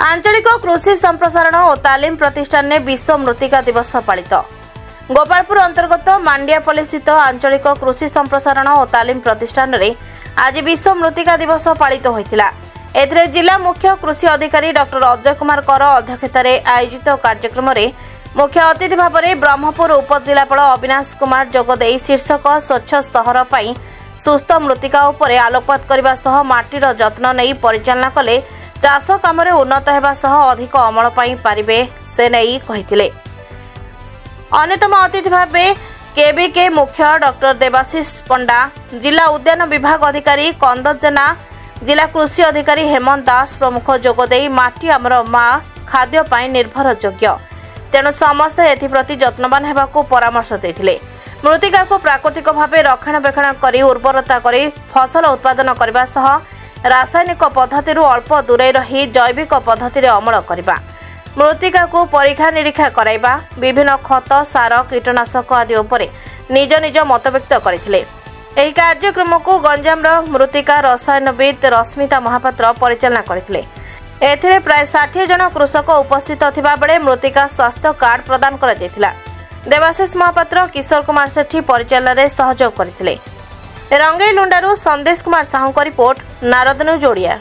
आंचलिक कृषि संप्रसारण और तालीम प्रतिष्ठान ने विश्व मृत्तिका दिवस पालित। गोपालपुर अंतर्गत मांडियापल्ली स्थित आंचलिक कृषि संप्रसारण और तालीम प्रतिष्ठान रे आज विश्व मृत्तिका दिवस पालित होइतिला। एथिरे जिला मुख्य कृषि अधिकारी डॉक्टर अजय कुमार कर अध्यक्षतार आयोजित कार्यक्रम में मुख्य अतिथि भाव में ब्रह्मपुर उपजिलापाल अविनाश कुमार जोगदे शीर्षक स्वच्छ सहर पाई सुस्थ मृत्तिका उपरे आलोकपात करने सह माटीर जत्न नहीं परिचालना कले चाष काम उन्नत होगा सह अधिक अमल पाइबे से नहीं कहिथिले। अन्यतम अतिथि भाव केबीके मुख्य डॉक्टर देवाशीष पंडा, जिला उद्यान विभाग अधिकारी कंदर जेना, जिला कृषि अधिकारी हेमंत दास प्रमुख जोगदे माटी आमर माँ खाद्य पाई निर्भर योग्य, तेणु समस्ते एप्रति जत्नवान होगा परामर्श देते। मृत्तिका को प्राकृतिक भाव रक्षणाबेक्षण कर उर्वरता कर फसल उत्पादन करने सह रासायनिक पद्धति अल्प दूरे रही जैविक पद्धति अमल करने, मृत्तिका को परीक्षा निरीक्षा कराइबा, विभिन्न खत सार कीटनाशक आदि उपरे निज निज मत व्यक्त करथिले। एही कार्यक्रम को गंजाम मृत्तिका रसायनविद रश्मिता महापात्र परिचालना करथिले। एथिरे प्राय 60 जन कृषक उपस्थित थिबा बेले मृत्तिका स्वास्थ्य कार्ड प्रदान करा जायतिला। देवाशीष महापात्र किशोर कुमार सेठी परिचालन रे सहयोग करथिले। रंगईलुंडारू संदेश कुमार साहू का रिपोर्ट, नारद न्यूज ओडिया।